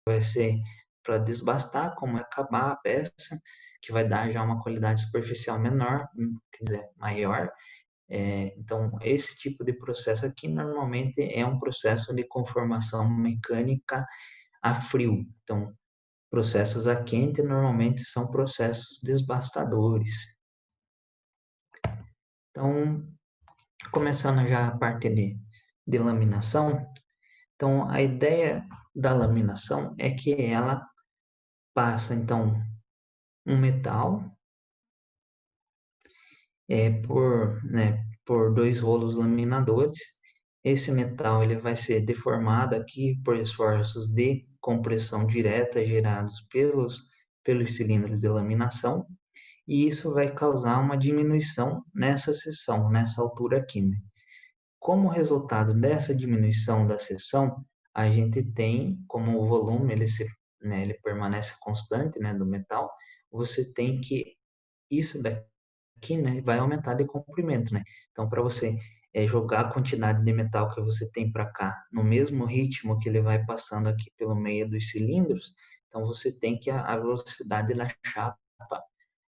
vai ser para desbastar, como é acabar a peça, que vai dar já uma qualidade superficial menor, quer dizer, maior. Então, esse tipo de processo aqui normalmente é um processo de conformação mecânica a frio. Então, processos a quente normalmente são processos desbastadores. Então, começando já a parte de laminação, então a ideia da laminação é que ela passa então um metal por dois rolos laminadores. Esse metal ele vai ser deformado aqui por esforços de compressão direta gerados pelos cilindros de laminação, e isso vai causar uma diminuição nessa seção, nessa altura aqui, né? Como resultado dessa diminuição da seção, a gente tem, como o volume ele permanece constante, né, do metal, você tem que isso daqui, né, vai aumentar de comprimento, né? Então, para você jogar a quantidade de metal que você tem para cá no mesmo ritmo que ele vai passando aqui pelo meio dos cilindros, então você tem que a velocidade da chapa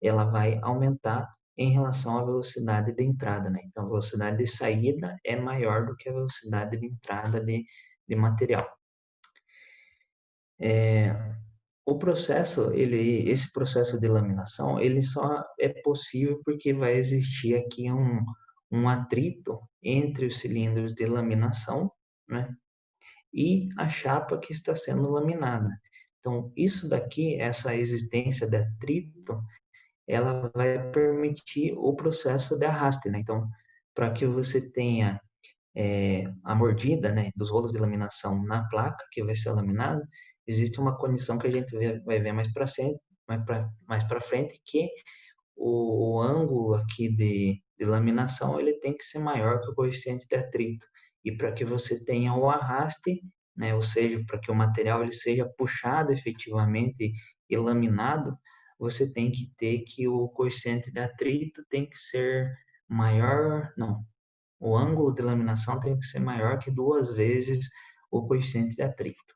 ela vai aumentar em relação à velocidade de entrada, né? Então, a velocidade de saída é maior do que a velocidade de entrada de material. Esse processo de laminação, ele só é possível porque vai existir aqui um atrito entre os cilindros de laminação, né, e a chapa que está sendo laminada. Então, isso daqui, essa existência de atrito, ela vai permitir o processo de arraste, né? Então, para que você tenha a mordida, né, dos rolos de laminação na placa que vai ser laminada, existe uma condição que a gente vai ver mais para frente, que o ângulo aqui de laminação ele tem que ser maior que o coeficiente de atrito. E para que você tenha o arraste, né, ou seja, para que o material ele seja puxado efetivamente e laminado, você tem que ter que o coeficiente de atrito tem que ser maior, não, o ângulo de laminação tem que ser maior que 2 vezes o coeficiente de atrito.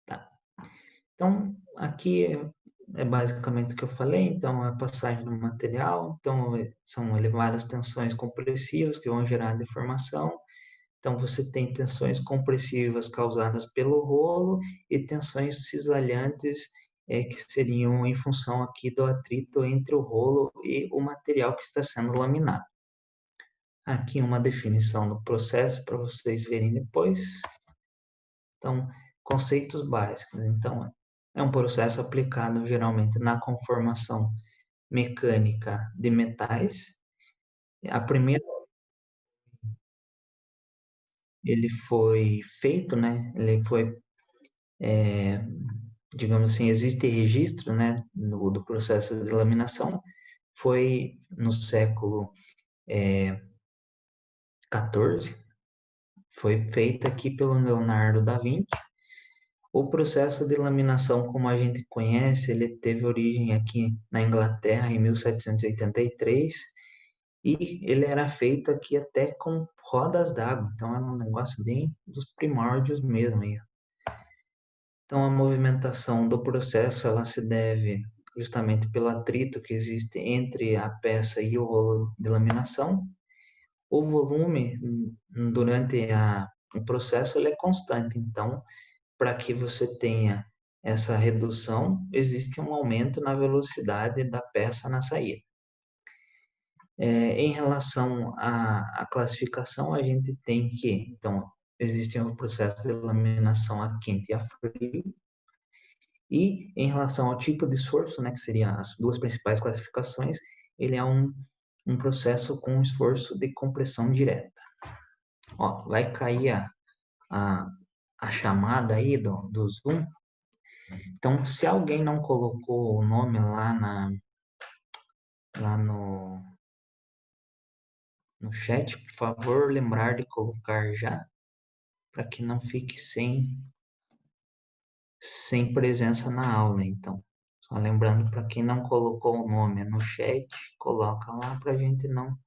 Tá? Então, aqui é basicamente o que eu falei. Então, a passagem do material. Então, são elevadas tensões compressivas que vão gerar deformação. Então, você tem tensões compressivas causadas pelo rolo e tensões cisalhantes que seriam em função aqui do atrito entre o rolo e o material que está sendo laminado. Aqui uma definição do processo para vocês verem depois. Então, conceitos básicos. Então, é um processo aplicado geralmente na conformação mecânica de metais. A primeira, ele foi feito, né? Ele foi, digamos assim, existe registro, né, do processo de laminação. Foi no século XIV. Foi feita aqui pelo Leonardo da Vinci. O processo de laminação, como a gente conhece, ele teve origem aqui na Inglaterra em 1783 e ele era feito aqui até com rodas d'água. Então era um negócio bem dos primórdios mesmo aí. Então a movimentação do processo ela se deve justamente pelo atrito que existe entre a peça e o rolo de laminação. O volume durante o processo ele é constante, então para que você tenha essa redução, existe um aumento na velocidade da peça na saída. Em relação à classificação, a gente tem que, então, existe um processo de laminação a quente e a frio, e em relação ao tipo de esforço, né, que seriam as duas principais classificações, ele é um processo com esforço de compressão direta. Ó, vai cair a, a chamada aí do Zoom. Então, se alguém não colocou o nome lá no chat, por favor, lembrar de colocar já, para que não fique sem presença na aula. Então, só lembrando para quem não colocou o nome no chat, coloca lá para a gente não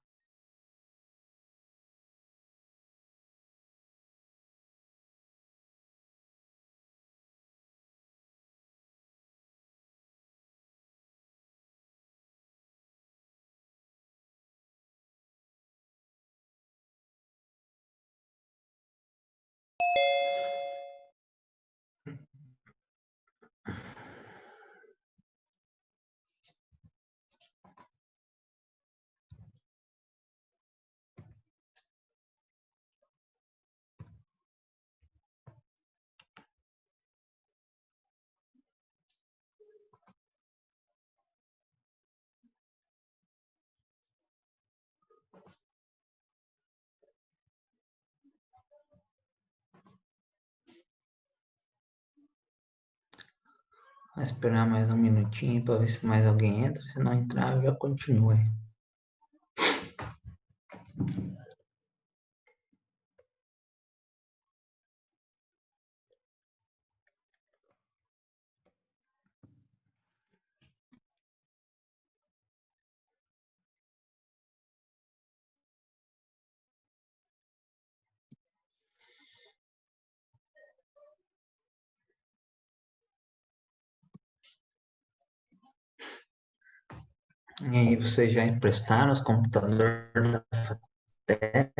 Vou esperar mais um minutinho para ver se mais alguém entra. Se não entrar, eu já continuo. E aí, vocês já emprestaram os computadores da Fatec?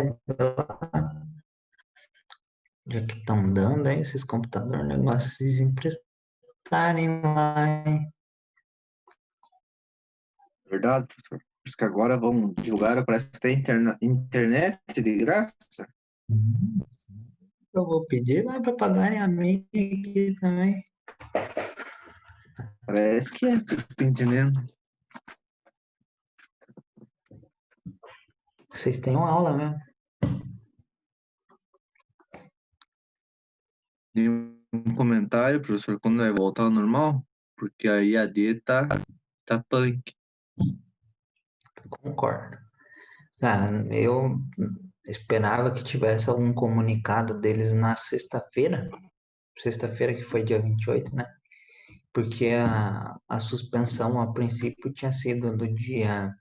Já que estão dando aí esses computadores, negócio vocês emprestarem lá, hein? Verdade, professor? Por isso que agora vão divulgar, parece que tem internet de graça. Eu vou pedir lá para pagarem a minha aqui também. Parece que é, tô entendendo. Vocês têm uma aula mesmo. Nenhum comentário, professor, quando vai voltar ao normal? Porque a IAD tá punk. Concordo. Cara, eu esperava que tivesse algum comunicado deles na sexta-feira. Sexta-feira que foi dia 28, né? Porque a suspensão a princípio tinha sido do dia,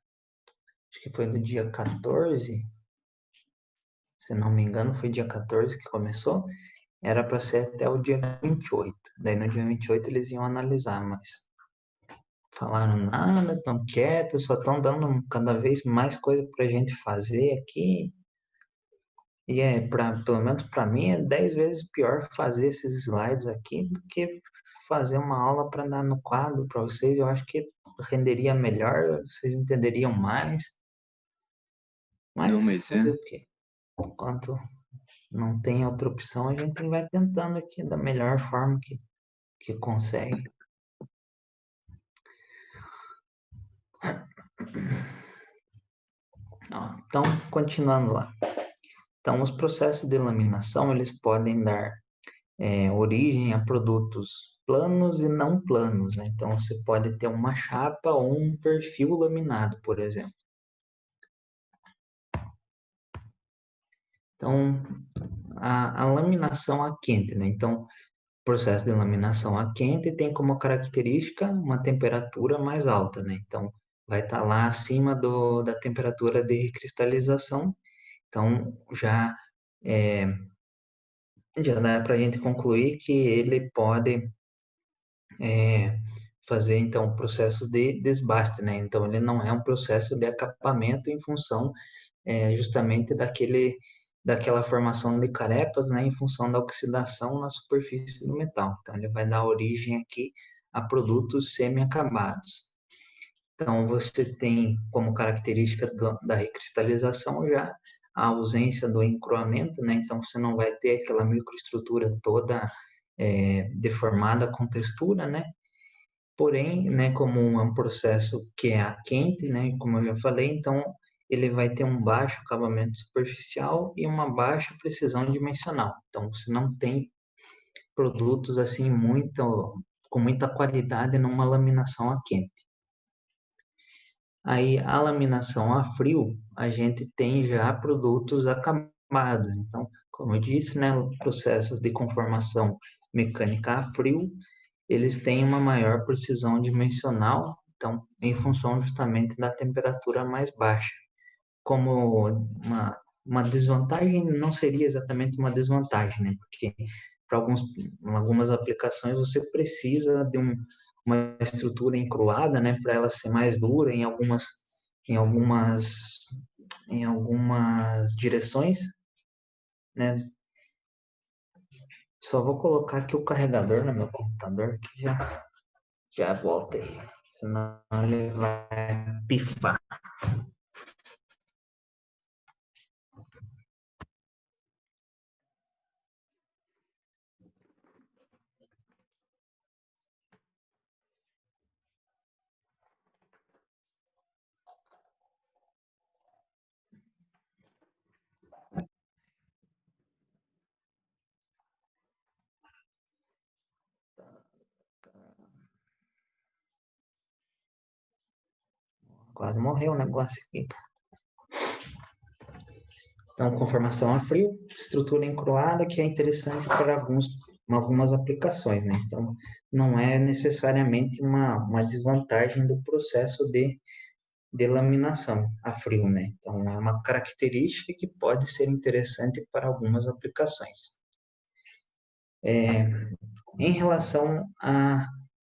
acho que foi do dia 14, se não me engano, foi dia 14 que começou, era para ser até o dia 28. Daí no dia 28 eles iam analisar, mas falaram nada, estão quietos, só estão dando cada vez mais coisa para a gente fazer aqui. E pelo menos para mim, é 10 vezes pior fazer esses slides aqui do que fazer uma aula para dar no quadro para vocês. Eu acho que renderia melhor, vocês entenderiam mais. Não, Mas mas fazer é. o quê? Enquanto não tem outra opção, a gente vai tentando aqui da melhor forma que consegue. Ó, então, continuando lá. Então, os processos de laminação, eles podem dar origem a produtos planos e não planos, né? Então, você pode ter uma chapa ou um perfil laminado, por exemplo. Então, a laminação a quente, né? Então, o processo de laminação a quente tem como característica uma temperatura mais alta, né? Então, vai estar lá acima da temperatura de cristalização. Então, é, já dá para a gente concluir que ele pode é, fazer então processos de desbaste, né? Então ele não é um processo de acabamento em função justamente daquela formação de carepas, né? Em função da oxidação na superfície do metal. Então ele vai dar origem aqui a produtos semi-acabados. Então você tem como característica da recristalização já a ausência do encroamento, né? Então você não vai ter aquela microestrutura toda deformada com textura, né? Porém, né, como é um processo que é a quente, né, como eu já falei, então ele vai ter um baixo acabamento superficial e uma baixa precisão dimensional. Então, você não tem produtos assim com muita qualidade numa laminação a quente. Aí, a laminação a frio, a gente tem já produtos acamados. Então, como eu disse, né, processos de conformação mecânica a frio, eles têm uma maior precisão dimensional, então, em função justamente da temperatura mais baixa. Como uma desvantagem, não seria exatamente uma desvantagem, né? Porque para algumas aplicações você precisa de uma estrutura encruada, né? Para ela ser mais dura em algumas, em algumas direções, né? Só vou colocar aqui o carregador no meu computador que já volta aí. Senão ele vai pifar. quase morreu o negócio aqui. Então, conformação a frio, estrutura encruada, que é interessante para algumas aplicações, né? Então, não é necessariamente uma desvantagem do processo de laminação a frio, né? Então, é uma característica que pode ser interessante para algumas aplicações. Em relação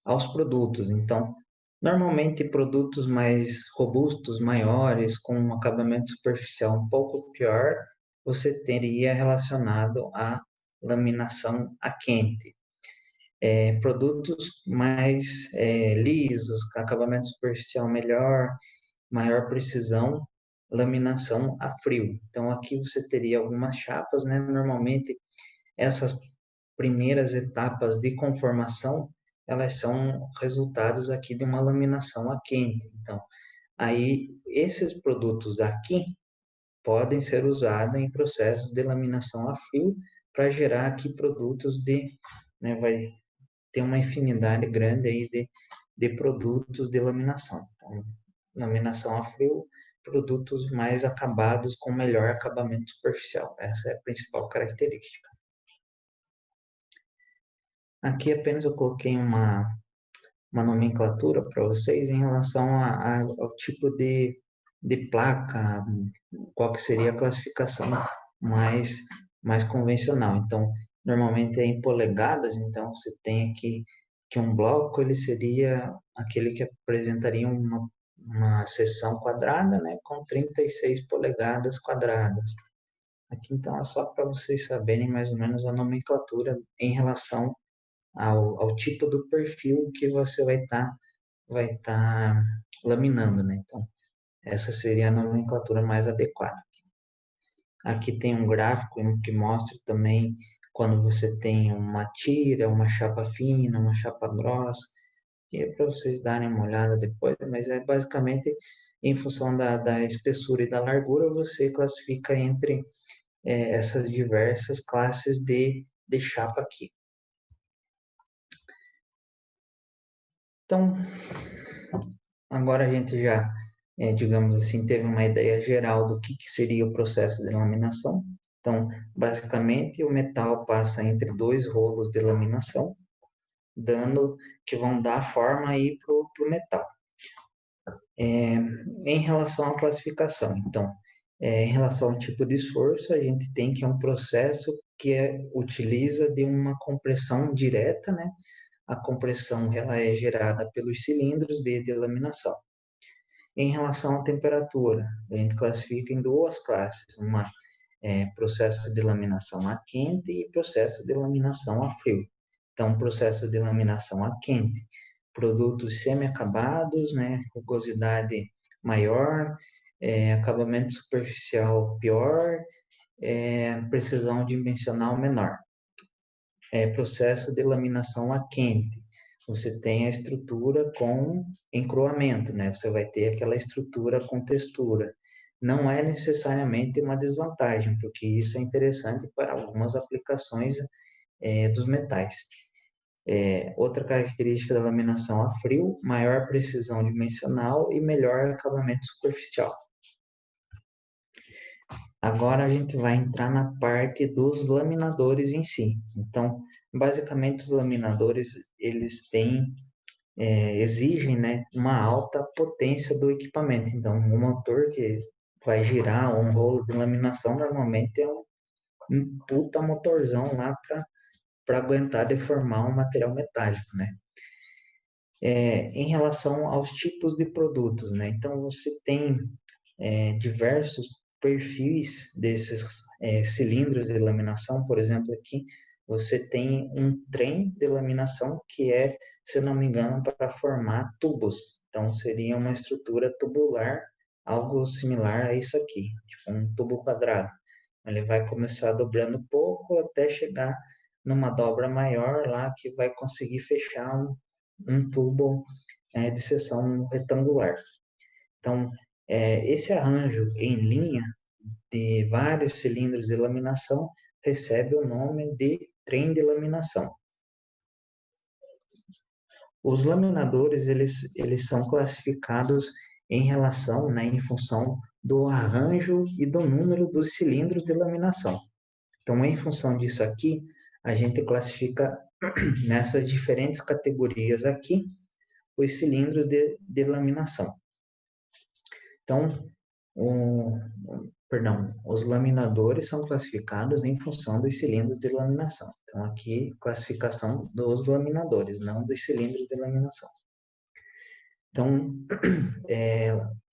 aos produtos, então, normalmente produtos mais robustos, maiores, com um acabamento superficial um pouco pior, você teria relacionado à laminação a quente. Produtos mais lisos, com acabamento superficial melhor, maior precisão, laminação a frio. Então, aqui você teria algumas chapas, né? Normalmente, essas primeiras etapas de conformação, elas são resultados aqui de uma laminação a quente. Então, aí, esses produtos aqui podem ser usados em processos de laminação a frio para gerar aqui produtos né, vai ter uma infinidade grande aí de produtos de laminação. Então, laminação a frio, produtos mais acabados com melhor acabamento superficial. Essa é a principal característica. Aqui apenas eu coloquei uma nomenclatura para vocês em relação ao tipo de placa, qual que seria a classificação mais convencional. Então, normalmente é em polegadas, então você tem aqui que um bloco ele seria aquele que apresentaria uma seção quadrada, né, com 36 polegadas quadradas. Aqui, então, é só para vocês saberem mais ou menos a nomenclatura em relação ao tipo do perfil que você vai tá laminando, né? Então, essa seria a nomenclatura mais adequada. Aqui tem um gráfico que mostra também quando você tem uma tira, uma chapa fina, uma chapa grossa, que é para vocês darem uma olhada depois, mas é basicamente em função da espessura e da largura, você classifica entre essas diversas classes de chapa aqui. Então, agora a gente já, digamos assim, teve uma ideia geral do que seria o processo de laminação. Então, basicamente, o metal passa entre dois rolos de laminação, que vão dar forma aí para o metal. Em relação à classificação, então, em relação ao tipo de esforço, a gente tem que é um processo que utiliza de uma compressão direta, né? A compressão ela é gerada pelos cilindros de laminação. Em relação à temperatura, a gente classifica em duas classes, processo de laminação a quente e processo de laminação a frio. Então, processo de laminação a quente, produtos semi-acabados, né, rugosidade maior, acabamento superficial pior, precisão dimensional menor. Processo de laminação a quente, você tem a estrutura com encruamento, né? Você vai ter aquela estrutura com textura. Não é necessariamente uma desvantagem, porque isso é interessante para algumas aplicações dos metais. Outra característica da laminação a frio, maior precisão dimensional e melhor acabamento superficial. Agora a gente vai entrar na parte dos laminadores em si. Então, basicamente os laminadores eles exigem, né, uma alta potência do equipamento. Então, um motor que vai girar um rolo de laminação normalmente é um puta motorzão lá para aguentar deformar um material metálico, né? Em relação aos tipos de produtos, né? Então, você tem diversos perfis desses cilindros de laminação. Por exemplo, aqui você tem um trem de laminação que se não me engano, para formar tubos. Então, seria uma estrutura tubular, algo similar a isso aqui, tipo um tubo quadrado. Ele vai começar dobrando pouco até chegar numa dobra maior lá que vai conseguir fechar um tubo de seção retangular. Então, esse arranjo em linha de vários cilindros de laminação recebe o nome de trem de laminação. Os laminadores eles são classificados em relação, né, em função do arranjo e do número dos cilindros de laminação. Então, em função disso aqui, a gente classifica nessas diferentes categorias aqui os cilindros de laminação. Então, os laminadores são classificados em função dos cilindros de laminação. Então, aqui, classificação dos laminadores, não dos cilindros de laminação. Então,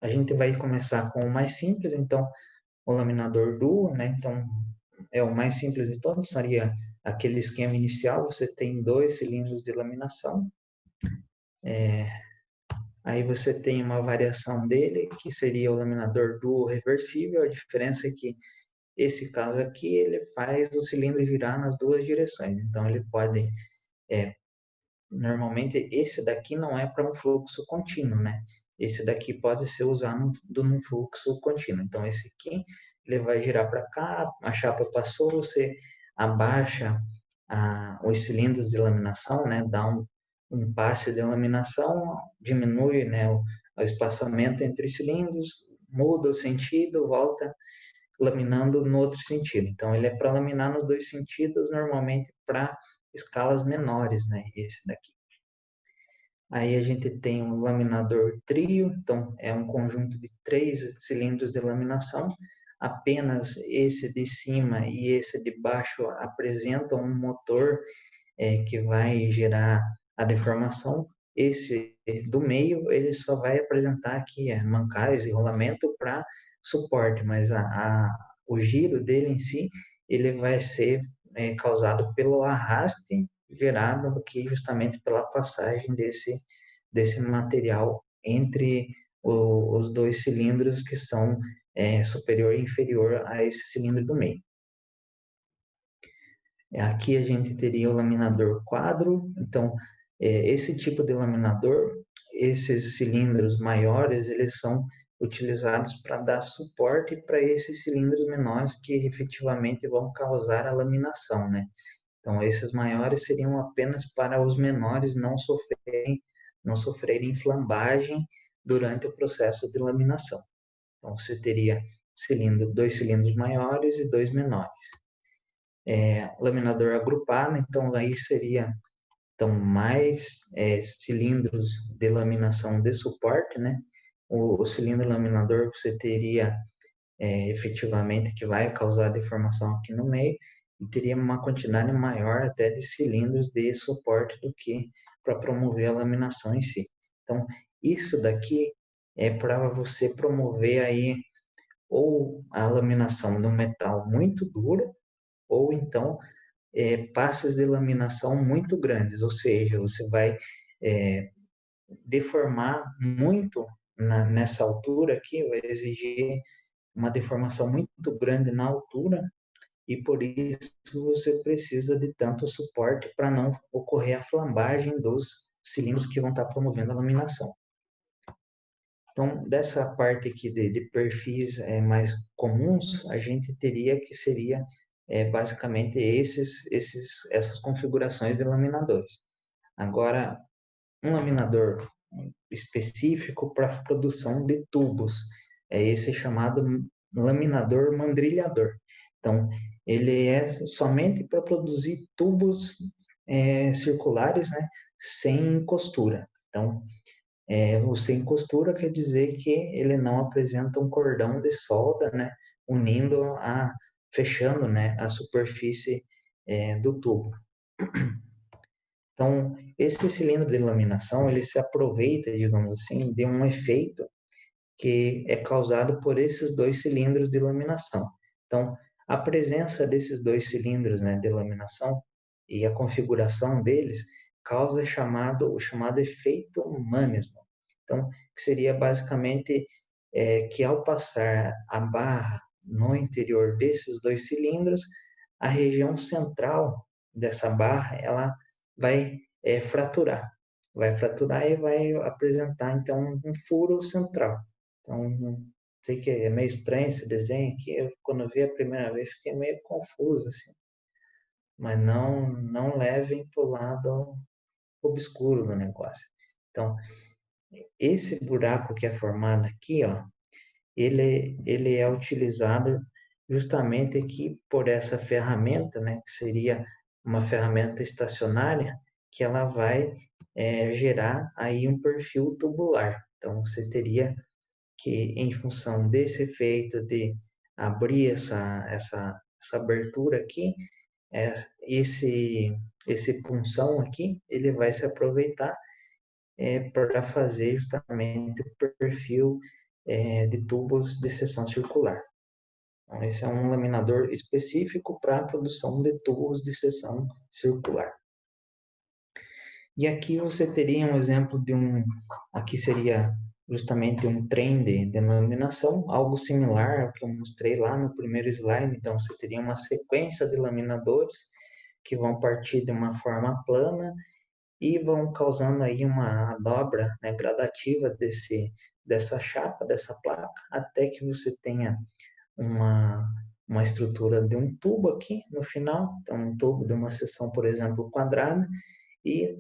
a gente vai começar com o mais simples, então, o laminador duo, né? Então, é o mais simples de todos, seria aquele esquema inicial, você tem 2 cilindros de laminação, aí você tem uma variação dele, que seria o laminador duo reversível, a diferença é que esse caso aqui, ele faz o cilindro girar nas duas direções, então ele pode, normalmente esse daqui não é para um fluxo contínuo, né? Esse daqui pode ser usado num fluxo contínuo, então esse aqui, ele vai girar para cá, a chapa passou, você abaixa os cilindros de laminação, né? Dá um passe de laminação, diminui, né, o espaçamento entre os cilindros, muda o sentido, volta laminando no outro sentido. Então, ele é para laminar nos dois sentidos, normalmente para escalas menores, né, esse daqui. Aí a gente tem um laminador trio, então é um conjunto de 3 cilindros de laminação. Apenas esse de cima e esse de baixo apresentam um motor que vai gerar a deformação. Esse do meio, ele só vai apresentar aqui mancais e rolamento para suporte, mas o giro dele em si, ele vai ser causado pelo arraste gerado aqui justamente pela passagem desse material entre os dois cilindros que são superior e inferior a esse cilindro do meio. Aqui a gente teria o laminador quadro, então esse tipo de laminador, esses cilindros maiores, eles são utilizados para dar suporte para esses cilindros menores que efetivamente vão causar a laminação, né? Então esses maiores seriam apenas para os menores não sofrerem flambagem durante o processo de laminação. Então você teria dois cilindros maiores e dois menores. Laminador agrupado, então aí seria mais cilindros de laminação de suporte, né? O cilindro laminador você teria efetivamente que vai causar deformação aqui no meio e teria uma quantidade maior até de cilindros de suporte do que para promover a laminação em si. Então, isso daqui é para você promover aí ou a laminação de um metal muito duro ou então passes de laminação muito grandes, ou seja, você vai deformar muito nessa altura aqui, vai exigir uma deformação muito grande na altura e por isso você precisa de tanto suporte para não ocorrer a flambagem dos cilindros que vão estar promovendo a laminação. Então, dessa parte aqui de perfis mais comuns, a gente teria que seria basicamente essas configurações de laminadores. Agora, um laminador específico para produção de tubos, é esse chamado laminador mandrilhador. Então, ele é somente para produzir tubos circulares, né, sem costura. Então, o sem costura quer dizer que ele não apresenta um cordão de solda, né, fechando, né, a superfície do tubo. Então, esse cilindro de laminação, ele se aproveita, digamos assim, de um efeito que é causado por esses dois cilindros de laminação. Então, a presença desses dois cilindros, né, de laminação e a configuração deles causa o chamado efeito Manesman. Então, que seria basicamente que ao passar a barra no interior desses dois cilindros, a região central dessa barra ela vai fraturar e vai apresentar então um furo central. Então, sei que é meio estranho esse desenho aqui, quando eu vi a primeira vez fiquei meio confuso assim, mas não levem para o lado obscuro do negócio. Então, esse buraco que é formado aqui, ó, ele é utilizado justamente aqui por essa ferramenta, né, que seria uma ferramenta estacionária, que ela vai gerar aí um perfil tubular. Então, você teria que, em função desse efeito de abrir essa abertura aqui, é, esse, esse punção aqui, ele vai se aproveitar para fazer justamente o perfil de tubos de seção circular. Então, esse é um laminador específico para a produção de tubos de seção circular. E aqui você teria um exemplo aqui seria justamente um trem de laminação, algo similar ao que eu mostrei lá no primeiro slide. Então, você teria uma sequência de laminadores que vão partir de uma forma plana e vão causando aí uma dobra, né, gradativa dessa chapa, dessa placa, até que você tenha uma, uma estrutura de um tubo aqui no final, então um tubo de uma seção, por exemplo, quadrada, e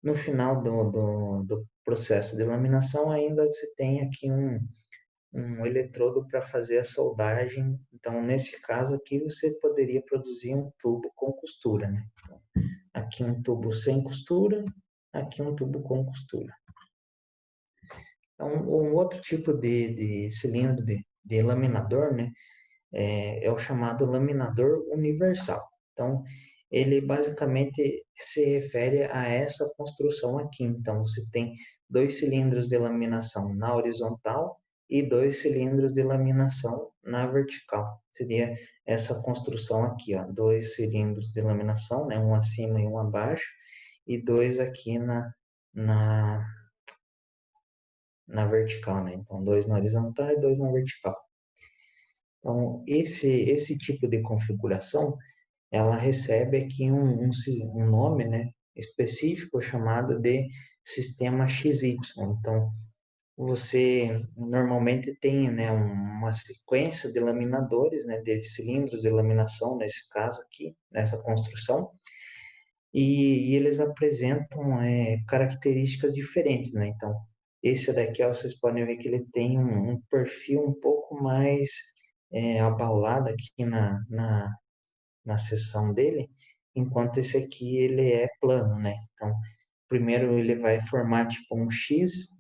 no final do processo de laminação ainda se tem aqui um eletrodo para fazer a soldagem. Então, nesse caso aqui, você poderia produzir um tubo com costura, né? Então, aqui um tubo sem costura, aqui um tubo com costura. Então, um outro tipo de cilindro de laminador, né, é o chamado laminador universal. Então, ele basicamente se refere a essa construção aqui. Então, você tem dois cilindros de laminação na horizontal e dois cilindros de laminação na vertical. Seria essa construção aqui, ó, dois cilindros de laminação, né, um acima e um abaixo, e dois aqui na, na vertical, né? Então, dois na horizontal e dois na vertical. Então, esse tipo de configuração, ela recebe aqui um nome, né, específico chamado de sistema XY. Então, você normalmente tem, né, uma sequência de laminadores, né, de cilindros de laminação, nesse caso aqui, nessa construção, e eles apresentam características diferentes, né? Então, esse daqui, ó, vocês podem ver que ele tem um perfil um pouco mais abaulado aqui na seção dele, enquanto esse aqui ele é plano, né? Então, primeiro ele vai formar tipo um X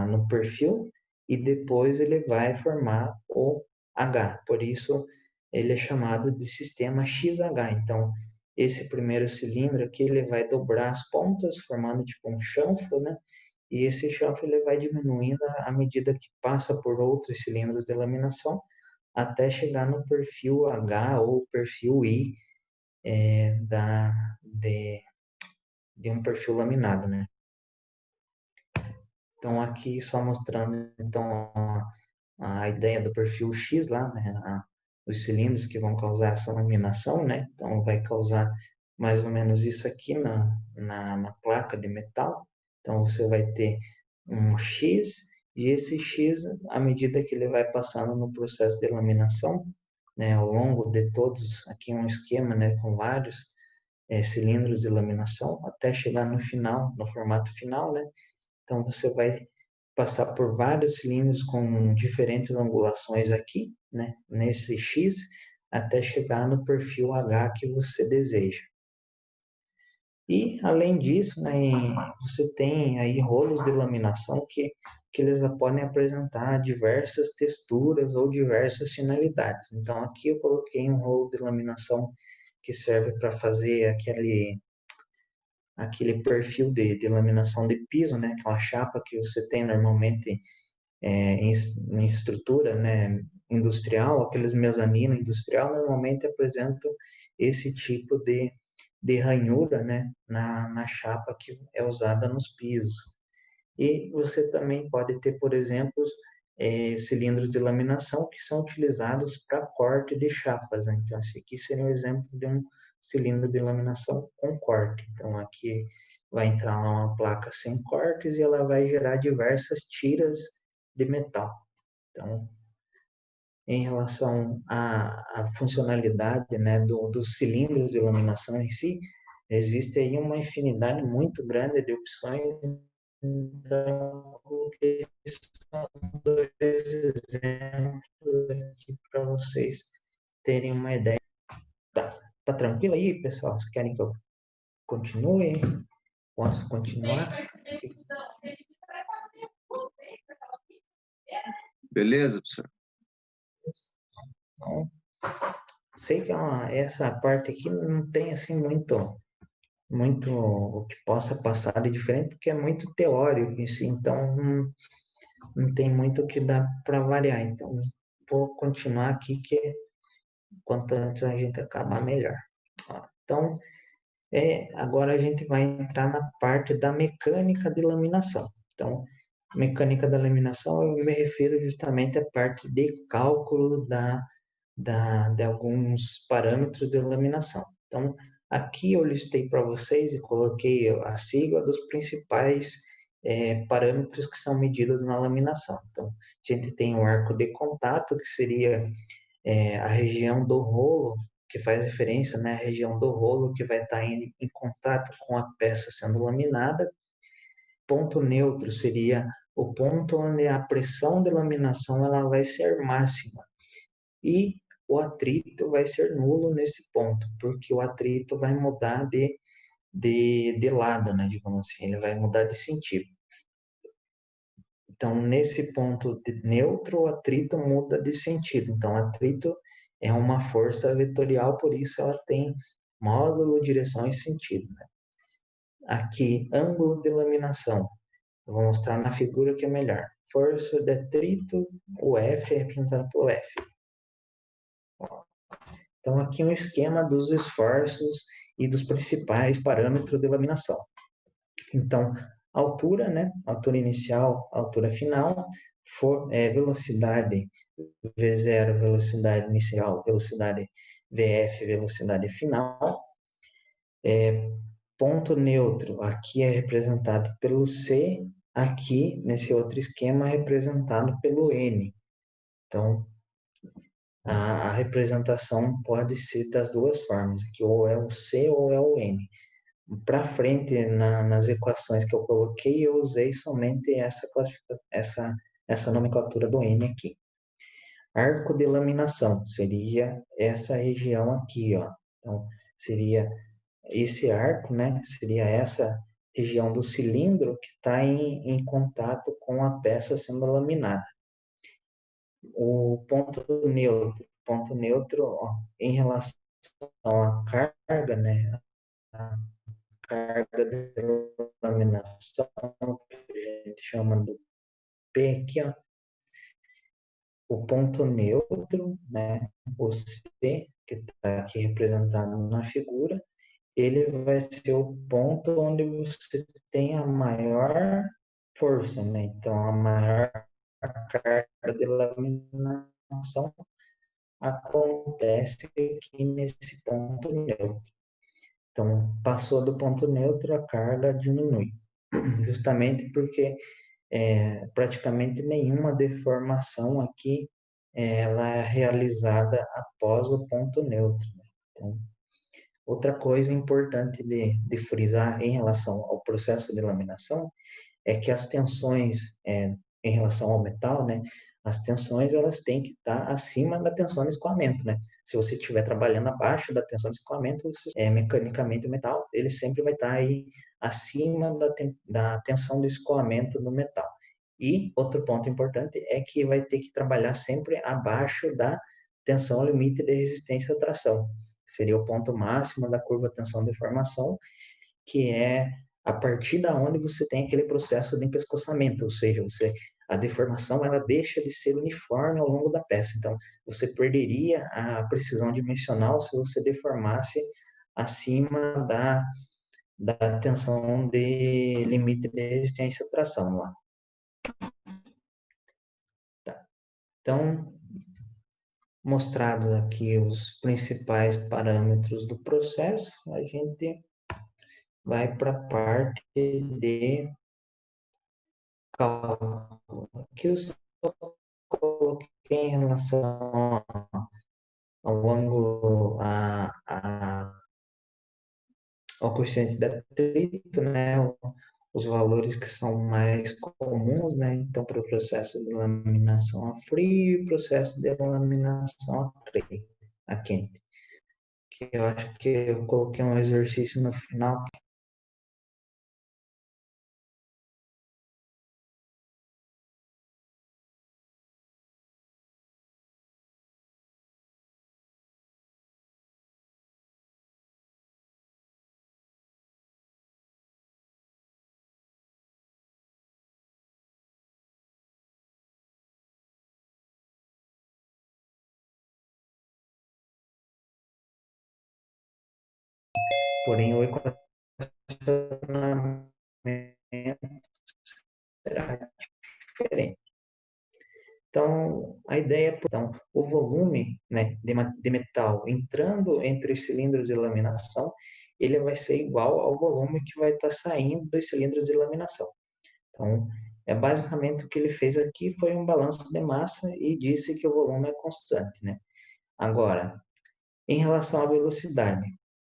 no perfil e depois ele vai formar o H. Por isso ele é chamado de sistema XH. Então, esse primeiro cilindro aqui ele vai dobrar as pontas, formando tipo um chanfro, né? E esse chanfro ele vai diminuindo à medida que passa por outros cilindros de laminação, até chegar no perfil H ou perfil I da, de um perfil laminado, né? Então, aqui só mostrando então a ideia do perfil X lá, né? Os cilindros que vão causar essa laminação, né? Então, vai causar mais ou menos isso aqui na placa de metal. Então, você vai ter um X, e esse X, à medida que ele vai passando no processo de laminação, né, ao longo de todos, aqui um esquema, né, com vários cilindros de laminação, até chegar no final, no formato final, né? Então, você vai passar por vários cilindros com diferentes angulações aqui, né, nesse X, até chegar no perfil H que você deseja. E, além disso, né, você tem aí rolos de laminação que eles podem apresentar diversas texturas ou diversas finalidades. Então, aqui eu coloquei um rolo de laminação que serve para fazer aquele perfil de laminação de piso, né, aquela chapa que você tem normalmente em estrutura, né, industrial, aqueles mezanino industrial normalmente apresentam esse tipo de ranhura, né, na chapa que é usada nos pisos. E você também pode ter, por exemplo, cilindros de laminação que são utilizados para corte de chapas, né? Então, esse aqui seria um exemplo de um cilindro de laminação com corte. Então, aqui vai entrar lá uma placa sem cortes e ela vai gerar diversas tiras de metal. Então, em relação à funcionalidade, né, dos cilindros de laminação em si, existe aí uma infinidade muito grande de opções Então, eu coloquei só dois exemplos aqui para vocês terem uma ideia. Tá tranquilo aí, pessoal? Vocês querem que eu continue? Posso continuar? Beleza, professor? Então, sei que essa parte aqui não tem assim muito o que possa passar de diferente, porque é muito teórico em si, então não tem muito o que dá para variar. Então, vou continuar aqui, que quanto antes a gente acabar, melhor. Então, agora a gente vai entrar na parte da mecânica de laminação. Então, mecânica da laminação, eu me refiro justamente à parte de cálculo de alguns parâmetros de laminação. Então, aqui eu listei para vocês e coloquei a sigla dos principais parâmetros que são medidos na laminação. Então, a gente tem o arco de contato, que seria a região do rolo, que faz referência, né, à região do rolo que vai estar em contato com a peça sendo laminada. Ponto neutro seria o ponto onde a pressão de laminação ela vai ser máxima. E o atrito vai ser nulo nesse ponto, porque o atrito vai mudar de lado, né, digamos assim, ele vai mudar de sentido. Então, nesse ponto de neutro, o atrito muda de sentido. Então, atrito é uma força vetorial, por isso ela tem módulo, direção e sentido, né? Aqui, ângulo de laminação. Eu vou mostrar na figura que é melhor. Força de atrito, o F é representado pelo F. Então, aqui um esquema dos esforços e dos principais parâmetros de laminação. Então, altura, né? Altura inicial, altura final, velocidade V0, velocidade inicial, velocidade VF, velocidade final. Ponto neutro, aqui é representado pelo C, aqui nesse outro esquema é representado pelo N. Então, a representação pode ser das duas formas, que ou é o C ou é o N. Para frente, nas equações que eu coloquei, eu usei somente essa nomenclatura do N aqui. Arco de laminação seria essa região aqui, ó. Então, seria esse arco, né? Seria essa região do cilindro que está em contato com a peça sendo laminada. O ponto neutro, ó, em relação à carga, né? A carga de laminação, que a gente chama do P aqui, ó. O ponto neutro, né? O C, que está aqui representado na figura, ele vai ser o ponto onde você tem a maior força, né? Então, a maior carga de laminação acontece aqui nesse ponto neutro. Então, passou do ponto neutro, a carga diminui, justamente porque praticamente nenhuma deformação aqui ela é realizada após o ponto neutro, né? Então, outra coisa importante de frisar em relação ao processo de laminação é que as tensões em relação ao metal, né, as tensões elas têm que estar acima da tensão de escoamento, né? Se você estiver trabalhando abaixo da tensão de escoamento, mecanicamente o metal ele sempre vai estar aí acima da tensão de escoamento do metal. E outro ponto importante é que vai ter que trabalhar sempre abaixo da tensão limite de resistência à tração. Seria o ponto máximo da curva tensão-deformação, que é a partir da onde você tem aquele processo de empescoçamento, ou seja, a deformação ela deixa de ser uniforme ao longo da peça. Então, você perderia a precisão dimensional se você deformasse acima da tensão de limite de resistência à tração lá. Tá. Então, mostrados aqui os principais parâmetros do processo, a gente vai para a parte de cálculo. Aqui eu só coloquei em relação ao ângulo, ao coeficiente de atrito, né? os valores que são mais comuns, né? Então, para o processo de laminação a frio e processo de laminação a quente. Que eu acho que eu coloquei um exercício no final. Porém, o equacionamento será diferente. Então, a ideia é, então, o volume, né, de metal entrando entre os cilindros de laminação, ele vai ser igual ao volume que vai estar saindo dos cilindros de laminação. Então, basicamente o que ele fez aqui foi um balanço de massa e disse que o volume é constante, né? Agora, em relação à velocidade,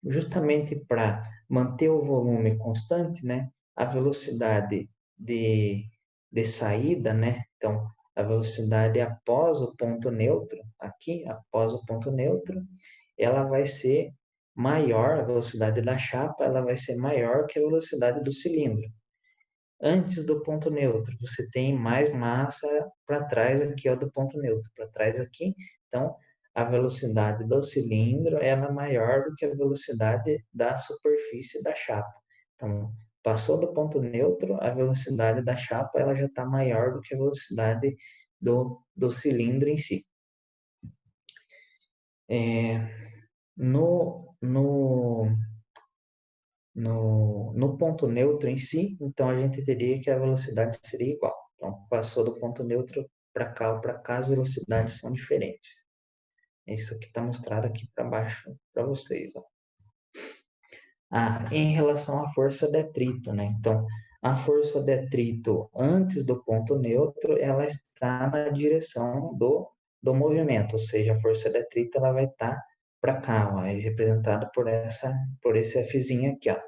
justamente para manter o volume constante, né, a velocidade de, de saída, né, então a velocidade após o ponto neutro, aqui, após o ponto neutro, ela vai ser maior, a velocidade da chapa, ela vai ser maior que a velocidade do cilindro. Antes do ponto neutro, você tem mais massa para trás aqui, ó, do ponto neutro, para trás aqui. Então, a velocidade do cilindro ela é maior do que a velocidade da superfície da chapa. Então, passou do ponto neutro, a velocidade da chapa ela já está maior do que a velocidade do cilindro em si. No ponto neutro em si, então a gente teria que a velocidade seria igual. Então, passou do ponto neutro para cá ou para cá, as velocidades são diferentes. Isso aqui está mostrado aqui para baixo para vocês. Ó. Em relação à força de atrito, né? Então, a força de atrito antes do ponto neutro, ela está na direção do movimento, ou seja, a força de atrito ela vai estar para cá, ó, representada por esse Fzinho aqui, ó.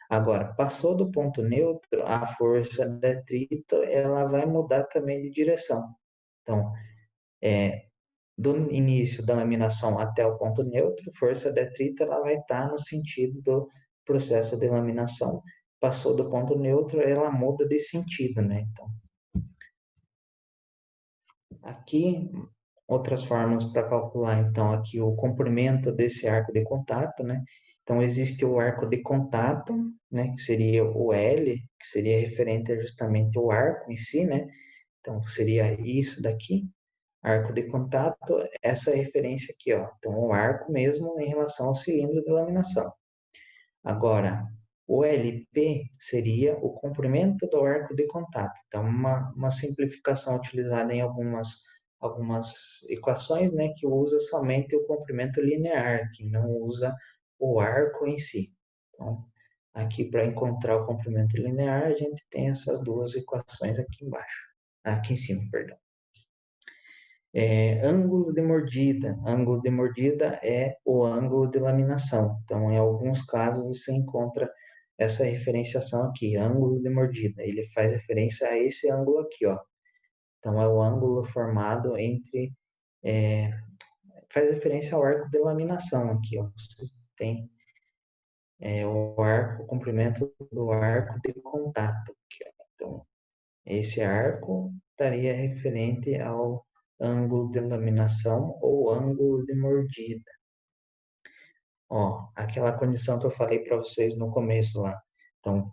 Agora, passou do ponto neutro, a força de atrito ela vai mudar também de direção. Então, do início da laminação até o ponto neutro, força de atrito ela vai estar no sentido do processo de laminação. Passou do ponto neutro, ela muda de sentido, né? Então, aqui outras formas para calcular, então, aqui o comprimento desse arco de contato, né? Então, existe o arco de contato, né? Que seria o L, que seria referente a justamente o arco em si, né? Então, seria isso daqui, arco de contato, essa referência aqui, ó. Então, o arco mesmo em relação ao cilindro de laminação. Agora, o LP seria o comprimento do arco de contato. Então, uma simplificação utilizada em algumas equações, né, que usa somente o comprimento linear, que não usa o arco em si. Então, aqui para encontrar o comprimento linear, a gente tem essas duas equações aqui embaixo, aqui em cima, perdão. Ângulo de mordida. Ângulo de mordida é o ângulo de laminação. Então, em alguns casos, você encontra essa referenciação aqui, ângulo de mordida. Ele faz referência a esse ângulo aqui, ó. Então, é o ângulo formado entre... faz referência ao arco de laminação aqui, ó. Você tem o comprimento do arco de contato aqui, ó. Então, esse arco estaria referente ao ângulo de laminação ou ângulo de mordida. Ó, aquela condição que eu falei para vocês no começo lá. Então,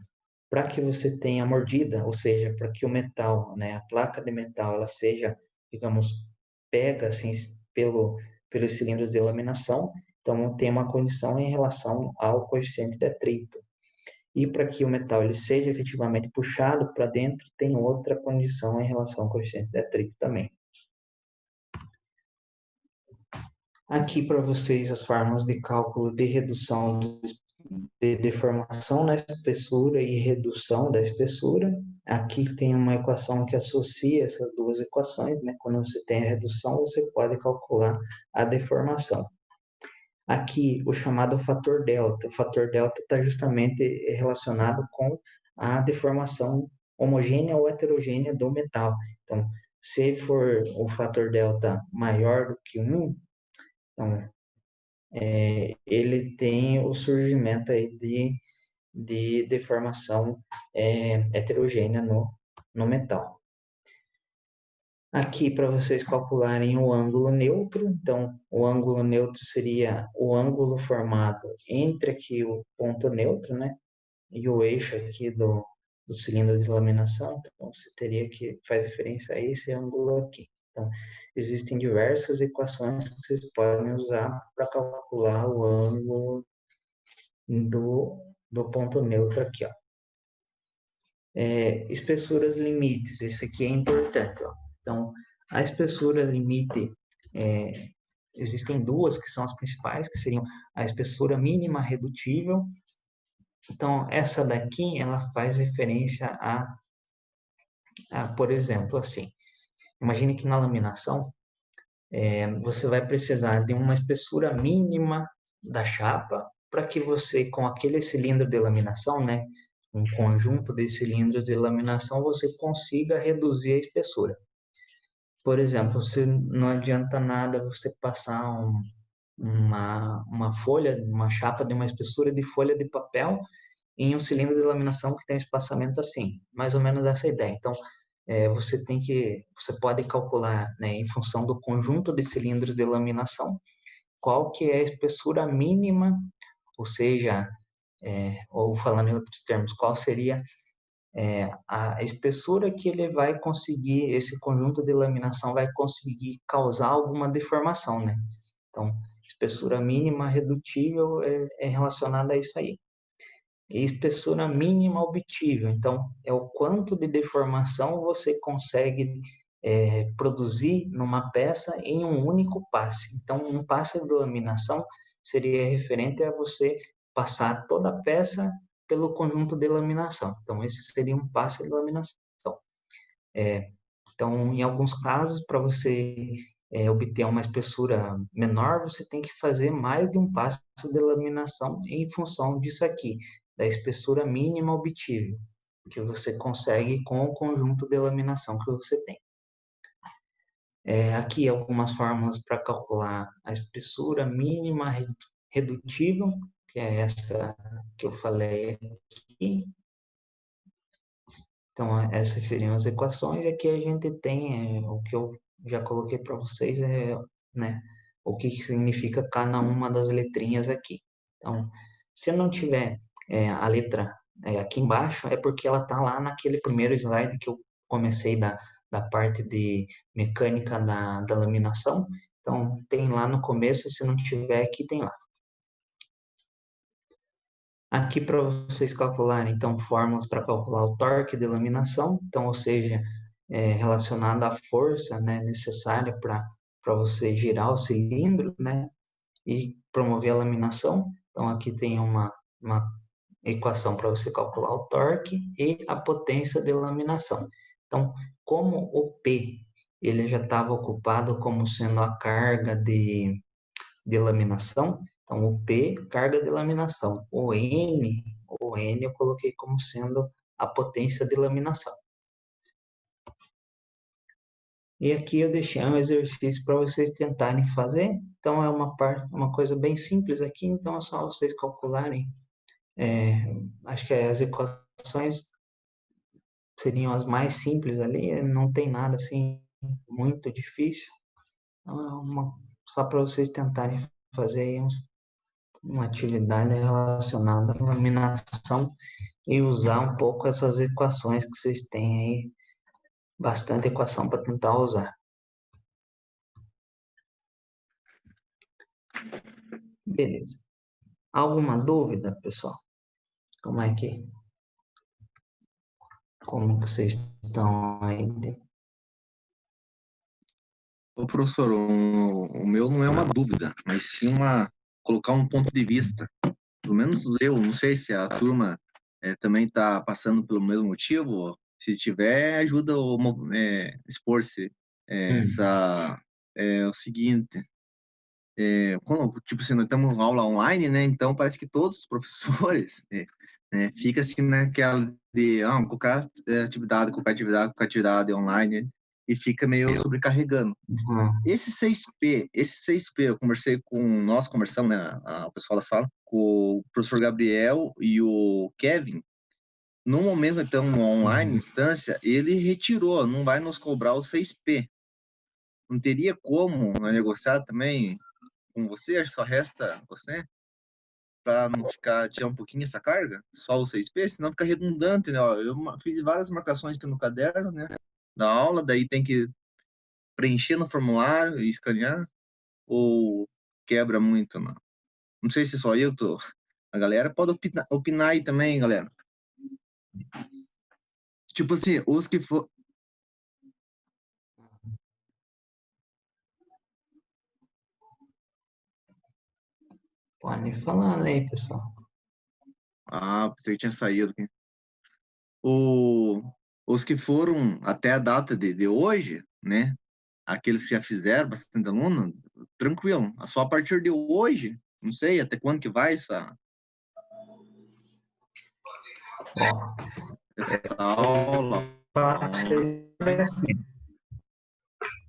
para que você tenha mordida, ou seja, para que o metal, né, a placa de metal, ela seja, digamos, pega assim pelos cilindros de laminação, então tem uma condição em relação ao coeficiente de atrito. E para que o metal ele seja efetivamente puxado para dentro, tem outra condição em relação ao coeficiente de atrito também. Aqui para vocês as formas de cálculo de redução de deformação na espessura e redução da espessura. Aqui tem uma equação que associa essas duas equações, né? Quando você tem a redução, você pode calcular a deformação. Aqui, o chamado fator delta. O fator delta está justamente relacionado com a deformação homogênea ou heterogênea do metal. Então, se for o fator delta maior do que 1, então, ele tem o surgimento aí de deformação heterogênea no metal. Aqui, para vocês calcularem o ângulo neutro, então, o ângulo neutro seria o ângulo formado entre aqui o ponto neutro, né, e o eixo aqui do cilindro de laminação. Então, você teria que faz referência a esse ângulo aqui. Então, existem diversas equações que vocês podem usar para calcular o ângulo do ponto neutro aqui, ó. Espessuras limites, esse aqui é importante, ó. Então, a espessura limite, existem duas que são as principais, que seriam a espessura mínima redutível. Então, essa daqui, ela faz referência por exemplo, assim, imagine que na laminação, você vai precisar de uma espessura mínima da chapa para que você, com aquele cilindro de laminação, né, um conjunto de cilindros de laminação, você consiga reduzir a espessura. Por exemplo, não adianta nada você passar uma folha, uma chapa de uma espessura de folha de papel em um cilindro de laminação que tem um espaçamento assim, mais ou menos essa ideia. Então, você pode calcular, né, em função do conjunto de cilindros de laminação, qual que é a espessura mínima, ou seja, ou falando em outros termos, qual seria a espessura que ele vai conseguir, esse conjunto de laminação vai conseguir causar alguma deformação, né? Então, espessura mínima redutível é relacionada a isso aí. E espessura mínima obtível, então, é o quanto de deformação você consegue produzir numa peça em um único passe. Então, um passe de laminação seria referente a você passar toda a peça pelo conjunto de laminação. Então, esse seria um passe de laminação. Então, em alguns casos, para você obter uma espessura menor, você tem que fazer mais de um passo de laminação em função disso aqui, da espessura mínima obtível, que você consegue com o conjunto de laminação que você tem. Aqui algumas fórmulas para calcular a espessura mínima redutível, que é essa que eu falei aqui. Então, essas seriam as equações. Aqui a gente tem o que eu já coloquei para vocês, né, o que significa cada uma das letrinhas aqui. Então, se não tiver a letra aqui embaixo, é porque ela está lá naquele primeiro slide que eu comecei da parte de mecânica da laminação. Então, tem lá no começo, se não tiver aqui, tem lá. Aqui para vocês calcularem, então, fórmulas para calcular o torque de laminação, então, ou seja, relacionado à força, né, necessária para você girar o cilindro, né, e promover a laminação. Então, aqui tem uma equação para você calcular o torque e a potência de laminação. Então, como o P ele já estava ocupado como sendo a carga de laminação, então o P, carga de laminação. O N eu coloquei como sendo a potência de laminação. E aqui eu deixei um exercício para vocês tentarem fazer. Então é uma coisa bem simples aqui, então é só vocês calcularem. Acho que as equações seriam as mais simples ali, não tem nada assim muito difícil. Então só para vocês tentarem fazer aí uma atividade relacionada à laminação e usar um pouco essas equações que vocês têm aí, bastante equação para tentar usar. Beleza. Alguma dúvida, pessoal? Como que vocês estão aí? Ô, professor, o meu não é uma dúvida, mas sim colocar um ponto de vista. Pelo menos eu, não sei se a turma também está passando pelo mesmo motivo. Se tiver, ajuda a expor-se. É o seguinte, tipo assim, nós estamos em aula online, né? Então parece que todos os professores né? Fica assim naquela de qualquer atividade online, e fica meio sobrecarregando. Uhum. Esse 6P, nós conversamos, né, o pessoal da sala, com o professor Gabriel e o Kevin. No momento, então, online, instância, ele retirou, não vai nos cobrar o 6P. Não teria como negociar também com você? Só resta você, para não ficar, tirar um pouquinho essa carga, só o 6P, senão fica redundante, né? Ó, eu fiz várias marcações aqui no caderno, né, da aula, daí tem que preencher no formulário e escanear, ou quebra muito, não? Não sei se só eu tô. A galera pode opinar aí também, galera. Tipo assim, os que for. Pode falar aí, pessoal. Ah, pensei que tinha saído aqui. Os que foram até a data de hoje, né? Aqueles que já fizeram bastante aluno, tranquilo. Só a partir de hoje, não sei até quando que vai Bom, essa eu aula. falar que seja assim,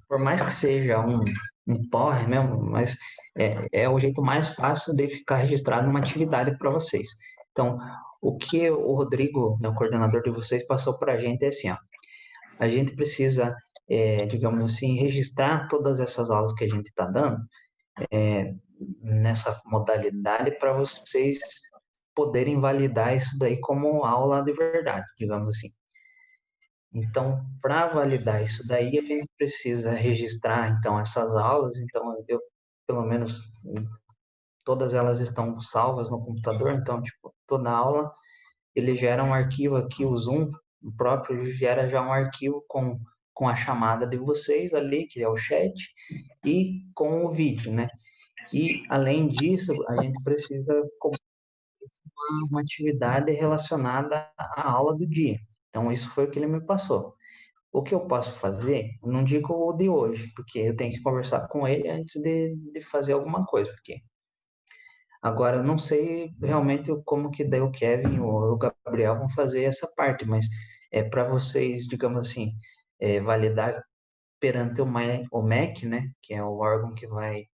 por mais que seja um porre mesmo, mas é o jeito mais fácil de ficar registrado numa atividade para vocês. Então, o que o Rodrigo, meu coordenador de vocês, passou para a gente é assim, ó, a gente precisa, digamos assim, registrar todas essas aulas que a gente está dando nessa modalidade para vocês poderem validar isso daí como aula de verdade, digamos assim. Então, para validar isso daí, a gente precisa registrar, então, essas aulas. Então, pelo menos, todas elas estão salvas no computador. Então, tipo, toda aula, ele gera um arquivo aqui, o Zoom o próprio, ele gera já um arquivo com a chamada de vocês ali, que é o chat, e com o vídeo, né? E, além disso, a gente precisa uma atividade relacionada à aula do dia. Então, isso foi o que ele me passou. O que eu posso fazer, não digo o de hoje, porque eu tenho que conversar com ele antes de fazer alguma coisa, porque agora eu não sei realmente como que daí o Kevin ou o Gabriel vão fazer essa parte, mas é para vocês, digamos assim, validar perante o MEC, né, que é o órgão que vai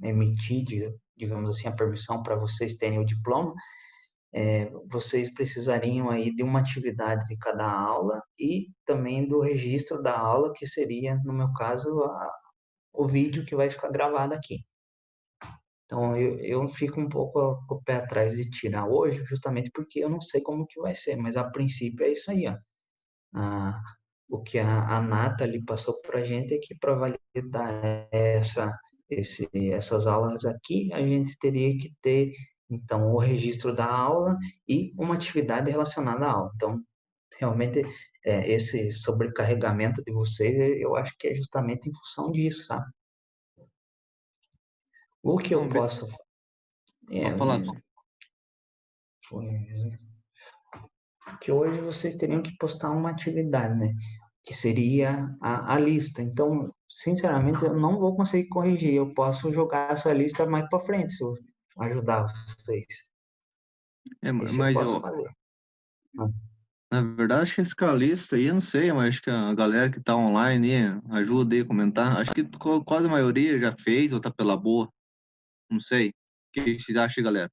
emitir, digamos assim, a permissão para vocês terem o diploma. Vocês precisariam aí de uma atividade de cada aula e também do registro da aula, que seria, no meu caso, o vídeo que vai ficar gravado aqui. Então, eu fico um pouco com o pé atrás de tirar hoje, justamente porque eu não sei como que vai ser, mas a princípio é isso aí, ó. Ah, o que a Nathalie passou para a gente é que para validar essas aulas aqui, a gente teria que ter, então, o registro da aula e uma atividade relacionada à aula. Então, realmente, esse sobrecarregamento de vocês, eu acho que é justamente em função disso, sabe? O que eu Não, posso... É, pode falar. que hoje vocês teriam que postar uma atividade, né? Que seria a lista. Então, sinceramente, eu não vou conseguir corrigir. Eu posso jogar essa lista mais para frente, se eu ajudar vocês. Isso eu Mas posso eu, fazer. na verdade, acho que esse calista aí, eu não sei, mas acho que a galera que tá online aí, ajuda aí a comentar. Acho que quase a maioria já fez ou tá pela boa. Não sei. O que vocês acham, galera?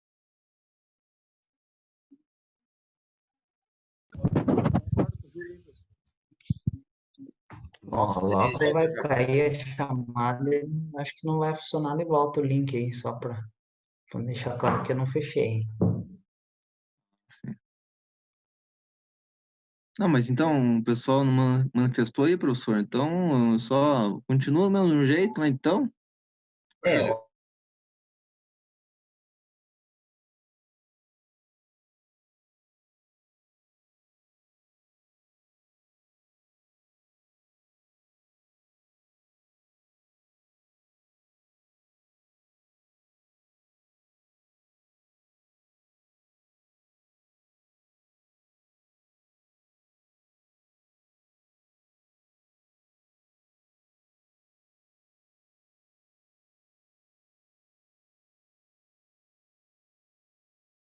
Ó, logo vai cair a chamada e acho que não vai funcionar de volta o link aí, só para deixar claro que eu não fechei. Sim. Não, mas então o pessoal não manifestou aí, professor. Então, só continua do mesmo jeito, né? Então, É,